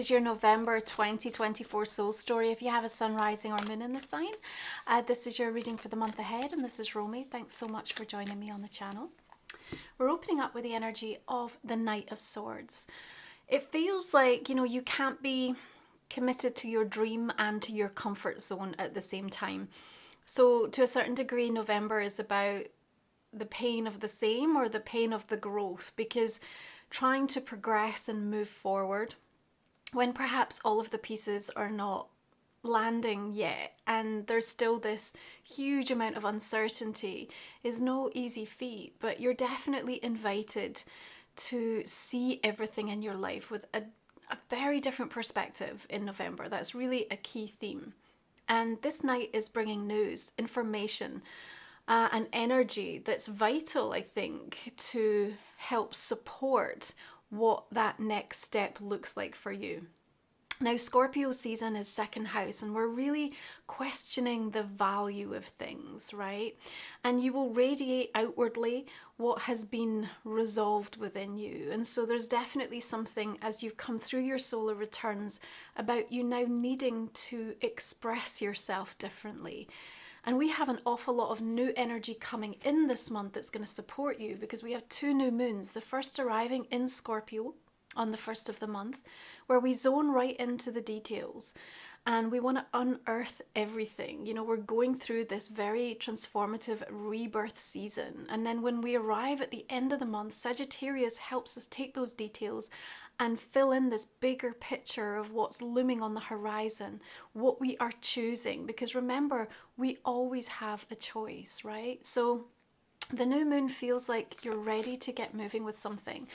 is your November 2024 soul story. If you have a sun, rising, or moon in the sign, this is your reading for the month ahead, and this is Romy. Thanks so much for joining me on the channel. We're opening up with the energy of the Knight of Swords. It feels like, you can't be committed to your dream and to your comfort zone at the same time. So to a certain degree, November is about the pain of the same or the pain of the growth, because trying to progress and move forward when perhaps all of the pieces are not landing yet and there's still this huge amount of uncertainty is no easy feat. But you're definitely invited to see everything in your life with a very different perspective in November. That's really a key theme. And this night is bringing news, information, and energy that's vital, I think, to help support what that next step looks like for you. Now, Scorpio season is second house, and we're really questioning the value of things, right? And you will radiate outwardly what has been resolved within you. And so there's definitely something, as you've come through your solar returns, about you now needing to express yourself differently. And we have an awful lot of new energy coming in this month that's going to support you, because we have two new moons. The first arriving in Scorpio on the 1st of the month, where we zone right into the details and we want to unearth everything. We're going through this very transformative rebirth season. And then when we arrive at the end of the month, Sagittarius helps us take those details and fill in this bigger picture of what's looming on the horizon, what we are choosing. Because remember, we always have a choice, right? So the new moon feels like you're ready to get moving with something.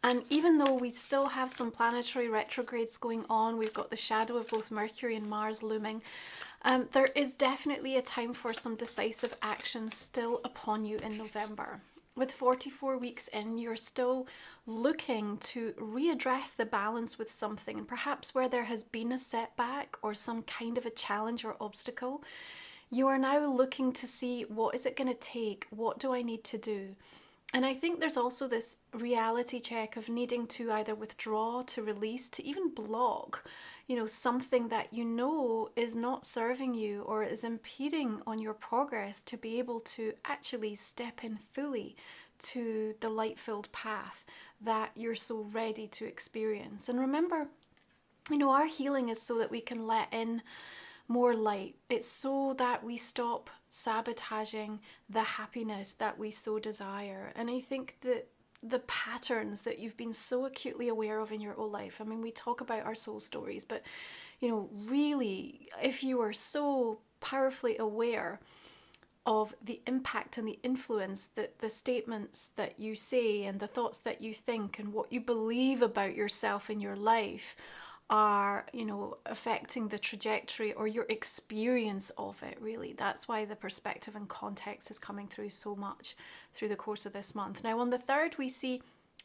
And even though we still have some planetary retrogrades going on, we've got the shadow of both Mercury and Mars looming, there is definitely a time for some decisive action still upon you in November. With 44 weeks in, you're still looking to readdress the balance with something, and perhaps where there has been a setback or some kind of a challenge or obstacle, you are now looking to see, what is it going to take? What do I need to do? And I think there's also this reality check of needing to either withdraw, to release, to even block, something that is not serving you or is impeding on your progress, to be able to actually step in fully to the light-filled path that you're so ready to experience. And remember, our healing is so that we can let in more light. It's so that we stop sabotaging the happiness that we so desire. And I think that the patterns that you've been so acutely aware of in your whole life, we talk about our soul stories, but really, if you are so powerfully aware of the impact and the influence that the statements that you say and the thoughts that you think and what you believe about yourself in your life are, affecting the trajectory or your experience of it, really. That's why the perspective and context is coming through so much through the course of this month. Now, on the 3rd, we see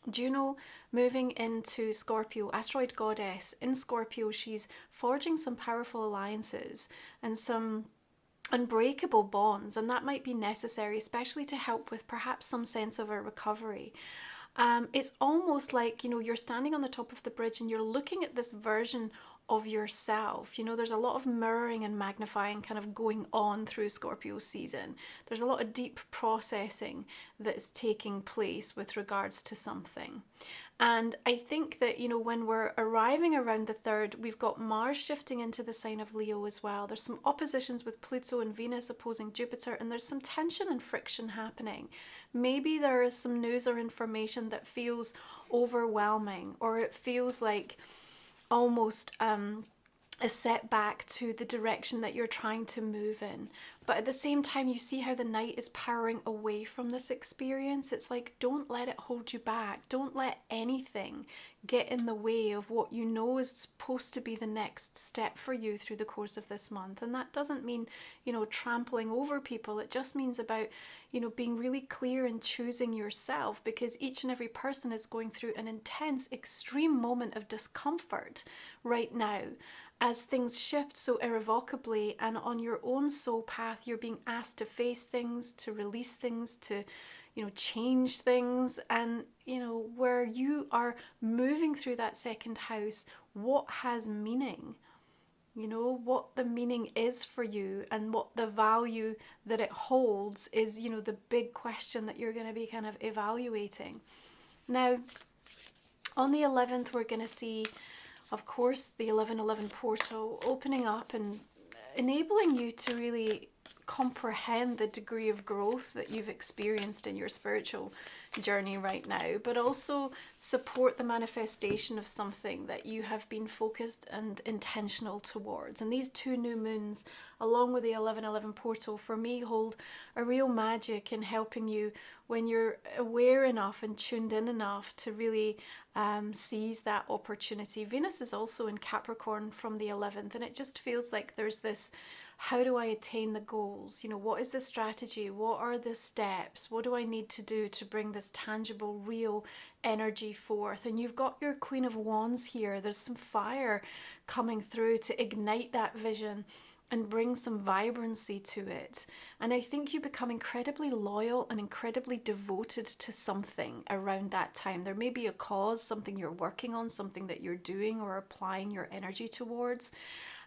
Juno moving into Scorpio, asteroid goddess in Scorpio. She's forging some powerful alliances and some unbreakable bonds, and that might be necessary, especially to help with perhaps some sense of a recovery. It's almost like, you're standing on the top of the bridge and you're looking at this version of yourself. There's a lot of mirroring and magnifying kind of going on through Scorpio season. There's a lot of deep processing that's taking place with regards to something. And I think that, when we're arriving around the 3rd, we've got Mars shifting into the sign of Leo as well. There's some oppositions with Pluto and Venus opposing Jupiter, and there's some tension and friction happening. Maybe there is some news or information that feels overwhelming, or it feels like almost a setback to the direction that you're trying to move in. But at the same time, you see how the Knight is powering away from this experience. It's like, don't let it hold you back. Don't let anything get in the way of what is supposed to be the next step for you through the course of this month. And that doesn't mean, trampling over people. It just means about, being really clear and choosing yourself, because each and every person is going through an intense, extreme moment of discomfort right now, as things shift so irrevocably, and on your own soul path, you're being asked to face things, to release things, to, change things, and where you are moving through that second house, what has meaning, what the meaning is for you, and what the value that it holds is, the big question that you're going to be kind of evaluating. Now, on the 11th, we're going to see, of course, the 1111 portal opening up and enabling you to really comprehend the degree of growth that you've experienced in your spiritual journey right now, but also support the manifestation of something that you have been focused and intentional towards. And these two new moons, along with the 1111 portal, for me hold a real magic in helping you when you're aware enough and tuned in enough to really seize that opportunity. Venus is also in Capricorn from the 11th, and it just feels like there's this, how do I attain the goals? What is the strategy? What are the steps? What do I need to do to bring this tangible, real energy forth? And you've got your Queen of Wands here. There's some fire coming through to ignite that vision and bring some vibrancy to it. And I think you become incredibly loyal and incredibly devoted to something around that time. There may be a cause, something you're working on, something that you're doing or applying your energy towards.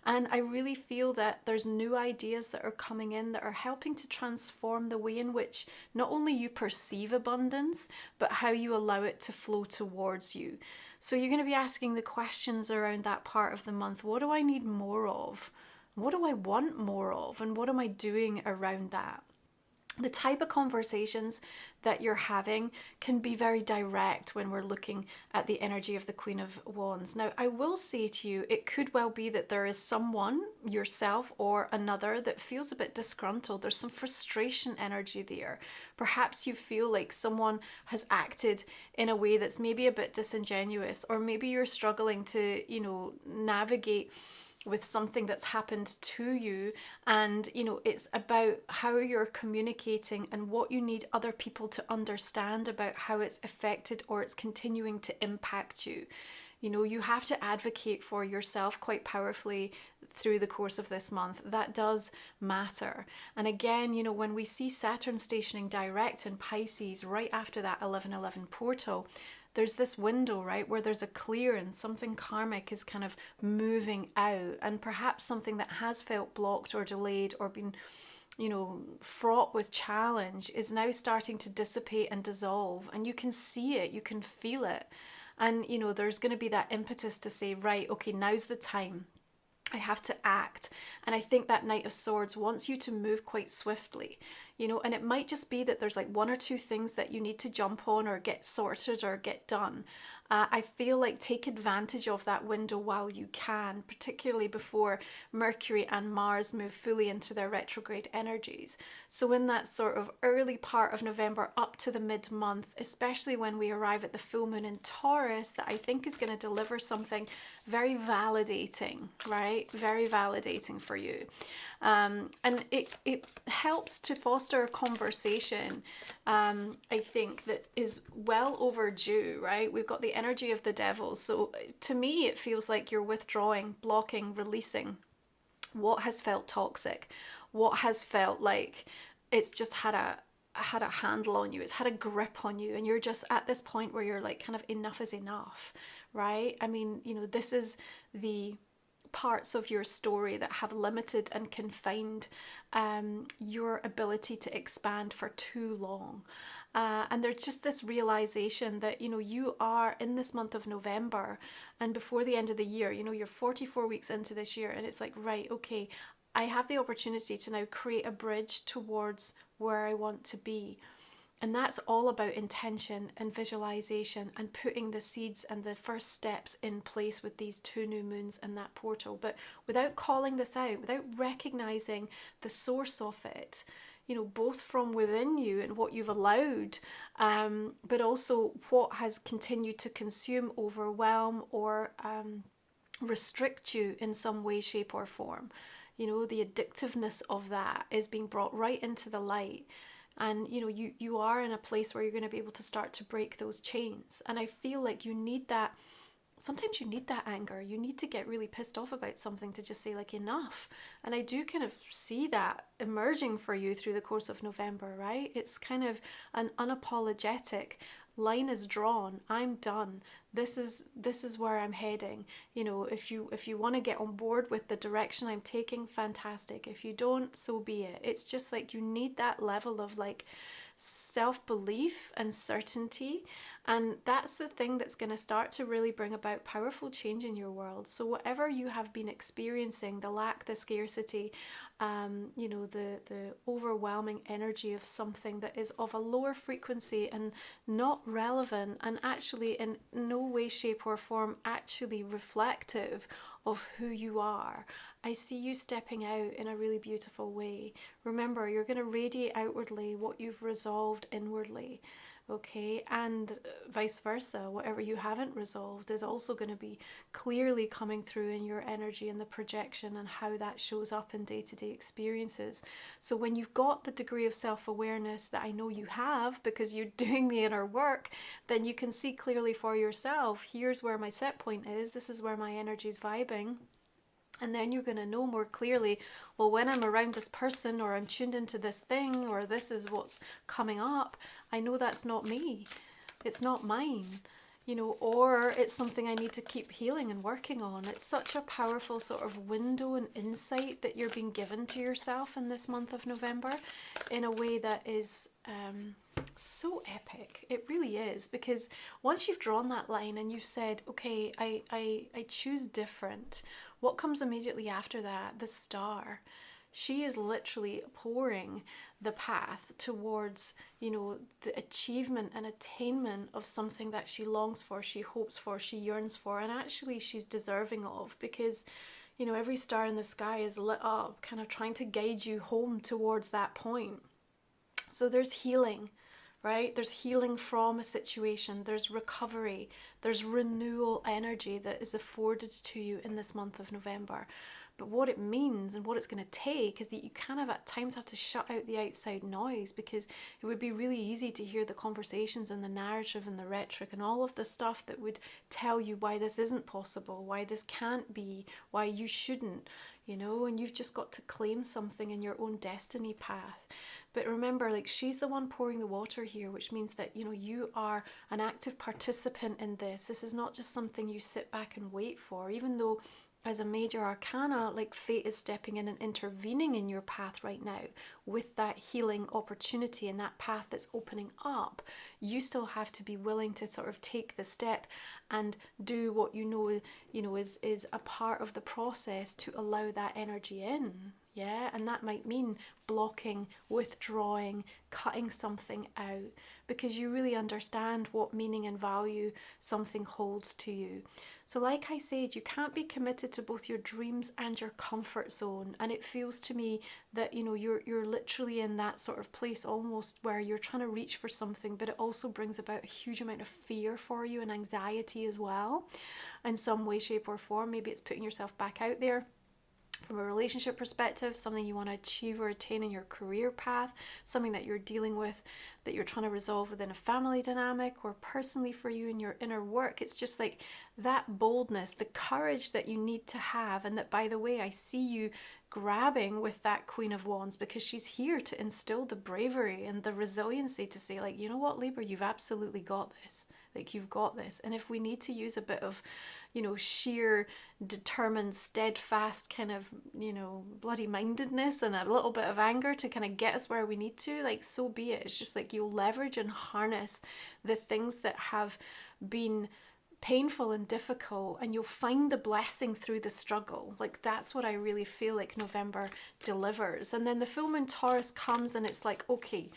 And I really feel that there's new ideas that are coming in that are helping to transform the way in which not only you perceive abundance, but how you allow it to flow towards you. So you're going to be asking the questions around that part of the month. What do I need more of? What do I want more of? And what am I doing around that? The type of conversations that you're having can be very direct when we're looking at the energy of the Queen of Wands. Now, I will say to you, it could well be that there is someone, yourself or another, that feels a bit disgruntled. There's some frustration energy there. Perhaps you feel like someone has acted in a way that's maybe a bit disingenuous, or maybe you're struggling to, navigate with something that's happened to you, and it's about how you're communicating and what you need other people to understand about how it's affected or it's continuing to impact you. You have to advocate for yourself quite powerfully through the course of this month. That does matter. And again, when we see Saturn stationing direct in Pisces right after that 1111 portal, there's this window, right, where there's a clearance, something karmic is kind of moving out, and perhaps something that has felt blocked or delayed or been, fraught with challenge is now starting to dissipate and dissolve, and you can see it, you can feel it. And, there's going to be that impetus to say, right, okay, now's the time. I have to act. And I think that Knight of Swords wants you to move quite swiftly, and it might just be that there's like one or two things that you need to jump on or get sorted or get done. I feel like take advantage of that window while you can, particularly before Mercury and Mars move fully into their retrograde energies. So in that sort of early part of November up to the mid-month, especially when we arrive at the full moon in Taurus, that I think is going to deliver something very validating, right? Very validating for you. And it helps to foster a conversation, I think, that is well overdue, right? We've got the energy of the devil. So to me, it feels like you're withdrawing, blocking, releasing what has felt toxic, what has felt like it's just had a handle on you, it's had a grip on you, and you're just at this point where you're like, kind of, enough is enough, right? I mean, this is the parts of your story that have limited and confined your ability to expand for too long. And there's just this realization that, you are in this month of November, and before the end of the year, you're 44 weeks into this year, and it's like, right, okay, I have the opportunity to now create a bridge towards where I want to be. And that's all about intention and visualization and putting the seeds and the first steps in place with these two new moons and that portal. But without calling this out, without recognizing the source of it, both from within you and what you've allowed, but also what has continued to consume, overwhelm, or restrict you in some way, shape, or form. The addictiveness of that is being brought right into the light. And you are in a place where you're going to be able to start to break those chains. And I feel like you need that sometimes you need that anger. You need to get really pissed off about something to just say, like, enough. And I do kind of see that emerging for you through the course of November, right? It's kind of an unapologetic line is drawn. I'm done. This is where I'm heading. You know, if you want to get on board with the direction I'm taking, fantastic. If you don't, so be it. It's just like you need that level of like self-belief and certainty, and that's the thing that's going to start to really bring about powerful change in your world. So whatever you have been experiencing, the lack, the scarcity, you know, the overwhelming energy of something that is of a lower frequency and not relevant, and actually in no way, shape or form actually reflective of who you are, I see you stepping out in a really beautiful way. Remember, you're going to radiate outwardly what you've resolved inwardly, okay? And vice versa, whatever you haven't resolved is also going to be clearly coming through in your energy and the projection and how that shows up in day-to-day experiences. So when you've got the degree of self-awareness that I know you have because you're doing the inner work, then you can see clearly for yourself, here's where my set point is, this is where my energy is vibing. And then you're going to know more clearly, well, when I'm around this person, or I'm tuned into this thing, or this is what's coming up, I know that's not me. It's not mine, you know, or it's something I need to keep healing and working on. It's such a powerful sort of window and insight that you're being given to yourself in this month of November in a way that is so epic. It really is, because once you've drawn that line and you've said, okay, I choose different, what comes immediately after that? The star. She is literally pouring the path towards, you know, the achievement and attainment of something that she longs for, she hopes for, she yearns for, and actually she's deserving of, because, you know, every star in the sky is lit up, kind of trying to guide you home towards that point. So there's healing, right? There's healing from a situation, there's recovery, there's renewal energy that is afforded to you in this month of November. But what it means and what it's going to take is that you kind of at times have to shut out the outside noise, because it would be really easy to hear the conversations and the narrative and the rhetoric and all of the stuff that would tell you why this isn't possible, why this can't be, why you shouldn't, you know, and you've just got to claim something in your own destiny path. But remember, like, she's the one pouring the water here, which means that, you know, you are an active participant in this. This is not just something you sit back and wait for, even though as a major arcana, like, fate is stepping in and intervening in your path right now with that healing opportunity and that path that's opening up. You still have to be willing to sort of take the step and do what you know is a part of the process to allow that energy in. Yeah, and that might mean blocking, withdrawing, cutting something out, because you really understand what meaning and value something holds to you. So like I said, you can't be committed to both your dreams and your comfort zone. And it feels to me that, you know, you're literally in that sort of place almost where you're trying to reach for something, but it also brings about a huge amount of fear for you and anxiety as well, in some way, shape or form. Maybe it's putting yourself back out there from a relationship perspective, something you want to achieve or attain in your career path, something that you're dealing with, that you're trying to resolve within a family dynamic, or personally for you in your inner work. It's just like that boldness, the courage that you need to have. And that, by the way, I see you grabbing with that Queen of Wands, because she's here to instill the bravery and the resiliency to say, like, you know what, Libra, you've absolutely got this. Like, you've got this. And if we need to use a bit of, you know, sheer, determined, steadfast kind of, you know, bloody mindedness and a little bit of anger to kind of get us where we need to, like, so be it. It's just like you'll leverage and harness the things that have been painful and difficult, and you'll find the blessing through the struggle. Like, that's what I really feel like November delivers. And then the full moon Taurus comes and it's like, okay,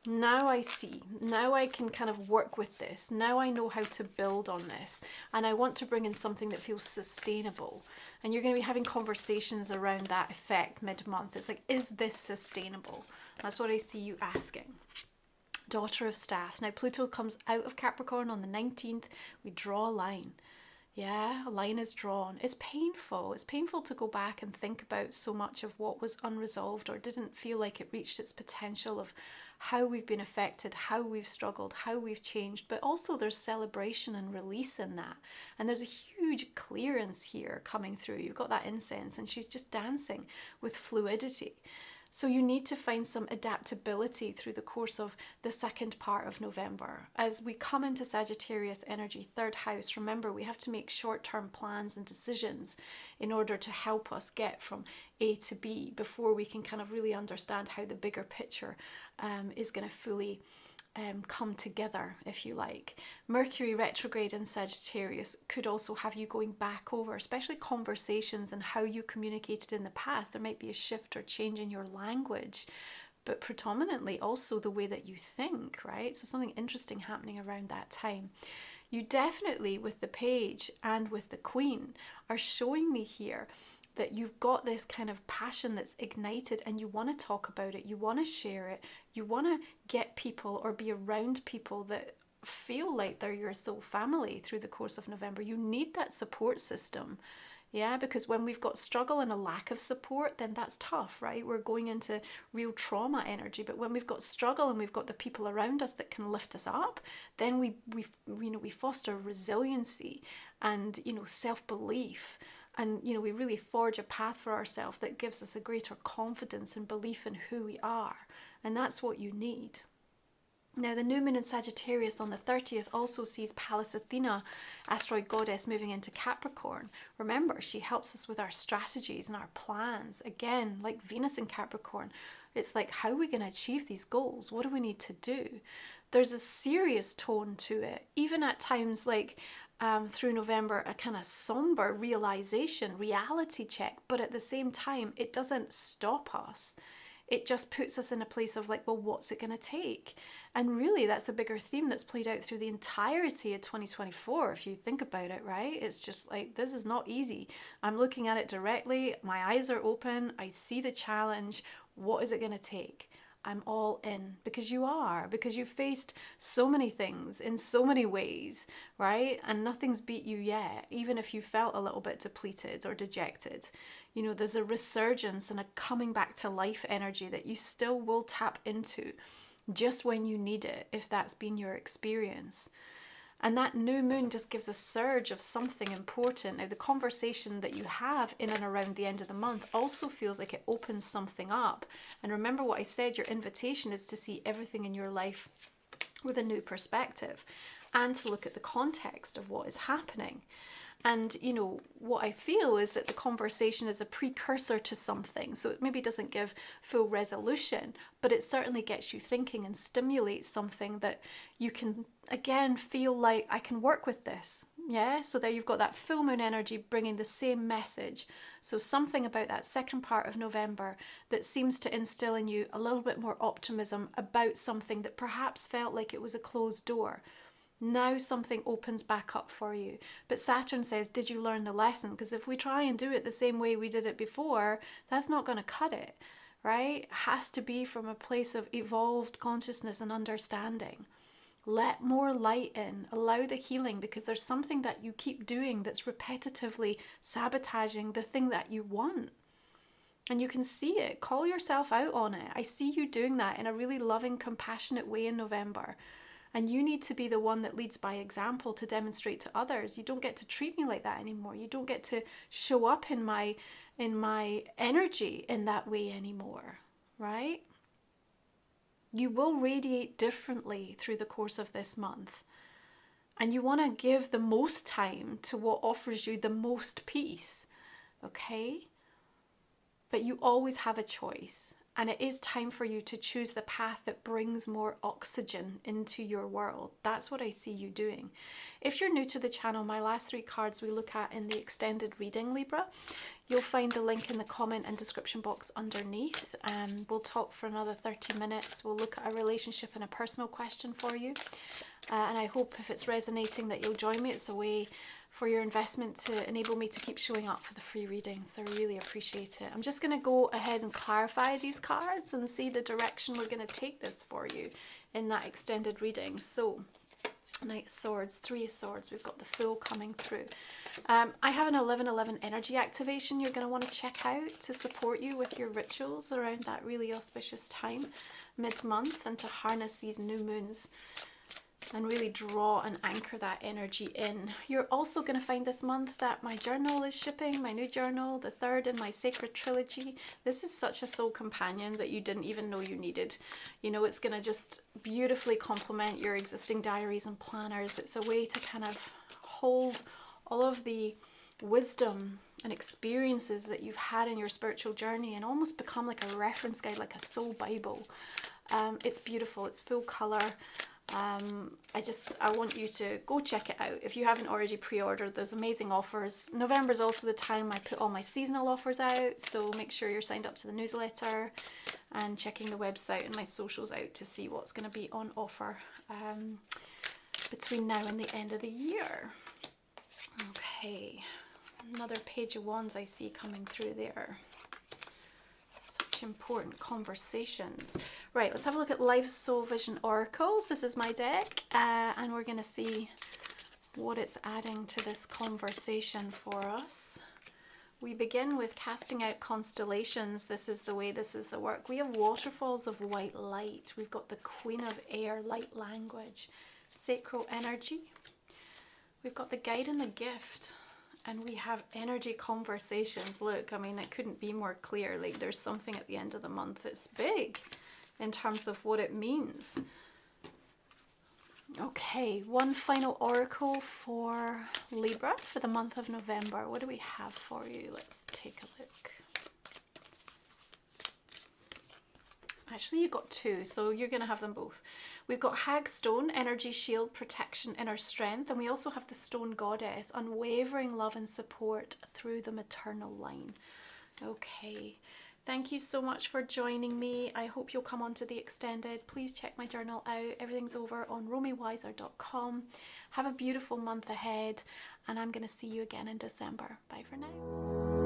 now I see, now I can kind of work with this, now I know how to build on this, and I want to bring in something that feels sustainable. And you're going to be having conversations around that effect mid-month. It's like, is this sustainable? That's what I see you asking. Daughter of Staffs. Now Pluto comes out of Capricorn on the 19th. We draw a line. Yeah, a line is drawn. It's painful. It's painful to go back and think about so much of what was unresolved or didn't feel like it reached its potential, of how we've been affected, how we've struggled, how we've changed. But also there's celebration and release in that. And there's a huge clearance here coming through. You've got that incense and she's just dancing with fluidity. So you need to find some adaptability through the course of the second part of November. As we come into Sagittarius energy, third house, remember we have to make short-term plans and decisions in order to help us get from A to B before we can kind of really understand how the bigger picture is going to fully come together, if you like. Mercury retrograde in Sagittarius could also have you going back over, especially conversations and how you communicated in the past. There might be a shift or change in your language, but predominantly also the way that you think, right? So something interesting happening around that time. You definitely, with the page and with the queen, are showing me here that you've got this kind of passion that's ignited and you want to talk about it, you want to share it, you want to get people or be around people that feel like they're your soul family through the course of November. You need that support system. Yeah, because when we've got struggle and a lack of support, then that's tough, right? We're going into real trauma energy. But when we've got struggle and we've got the people around us that can lift us up, then we foster resiliency and, self-belief. And, we really forge a path for ourselves that gives us a greater confidence and belief in who we are. And that's what you need. Now, the new moon in Sagittarius on the 30th also sees Pallas Athena, asteroid goddess, moving into Capricorn. Remember, she helps us with our strategies and our plans. Again, like Venus in Capricorn, it's like, how are we going to achieve these goals? What do we need to do? There's a serious tone to it. Even at times like through November, a kind of somber realization, reality check. But at the same time, it doesn't stop us. It just puts us in a place of like, well, what's it going to take? And really, that's the bigger theme that's played out through the entirety of 2024, if you think about it, right? It's just like, this is not easy. I'm looking at it directly. My eyes are open. I see the challenge. What is it going to take? I'm all in, because you've faced so many things in so many ways, right? And nothing's beat you yet, even if you felt a little bit depleted or dejected. There's a resurgence and a coming back to life energy that you still will tap into just when you need it, if that's been your experience. And that new moon just gives a surge of something important. Now, the conversation that you have in and around the end of the month also feels like it opens something up. And remember what I said, your invitation is to see everything in your life with a new perspective and to look at the context of what is happening. And, what I feel is that the conversation is a precursor to something. So it maybe doesn't give full resolution, but it certainly gets you thinking and stimulates something that you can, again, feel like I can work with this. Yeah. So there you've got that full moon energy bringing the same message. So something about that second part of November that seems to instill in you a little bit more optimism about something that perhaps felt like it was a closed door. Now something opens back up for you. But Saturn says, did you learn the lesson? Because if we try and do it the same way we did it before, that's not going to cut it, right? It has to be from a place of evolved consciousness and understanding. Let more light in, allow the healing, because there's something that you keep doing that's repetitively sabotaging the thing that you want. And you can see it. Call yourself out on it. I see you doing that in a really loving, compassionate way in November. And you need to be the one that leads by example to demonstrate to others. You don't get to treat me like that anymore. You don't get to show up in my energy in that way anymore, right? You will radiate differently through the course of this month. And you want to give the most time to what offers you the most peace, okay? But you always have a choice. And it is time for you to choose the path that brings more oxygen into your world. That's what I see you doing. If you're new to the channel, my last 3 cards we look at in the extended reading, Libra. You'll find the link in the comment and description box underneath. We'll talk for another 30 minutes. We'll look at a relationship and a personal question for you. And I hope if it's resonating that you'll join me. It's a way for your investment to enable me to keep showing up for the free readings. So I really appreciate it. I'm just going to go ahead and clarify these cards and see the direction we're going to take this for you in that extended reading. So Knight of Swords, Three of Swords. We've got the Fool coming through. I have an 11/11 energy activation you're going to want to check out to support you with your rituals around that really auspicious time, mid-month, and to harness these new moons and really draw and anchor that energy in. You're also going to find this month that my journal is shipping, my new journal, the third in my sacred trilogy. This is such a soul companion that you didn't even know you needed. You know, it's going to just beautifully complement your existing diaries and planners. It's a way to kind of hold all of the wisdom and experiences that you've had in your spiritual journey and almost become like a reference guide, like a soul Bible. It's beautiful. It's full color. I want you to go check it out. If you haven't already pre-ordered, there's amazing offers. November is also the time I put all my seasonal offers out, so make sure you're signed up to the newsletter and checking the website and my socials out to see what's going to be on offer between now and the end of the year. Okay, another Page of Wands I see coming through there. Such important conversations. Right, let's have a look at Life Soul Vision Oracles. This is my deck, and we're going to see what it's adding to this conversation for us. We begin with casting out constellations. This is the way, this is the work. We have waterfalls of white light. We've got the Queen of Air, light language, sacral energy. We've got the guide and the gift. And we have energy conversations. Look, I mean, it couldn't be more clear. Like, there's something at the end of the month that's big in terms of what it means. Okay, one final oracle for Libra for the month of November. What do we have for you? Let's take a look. Actually, you got two, so you're going to have them both. We've got Hagstone, energy shield, protection, inner strength. And we also have the Stone Goddess, unwavering love and support through the maternal line. Okay, thank you so much for joining me. I hope you'll come on to the extended. Please check my journal out. Everything's over on romywiser.com. Have a beautiful month ahead, and I'm going to see you again in December. Bye for now.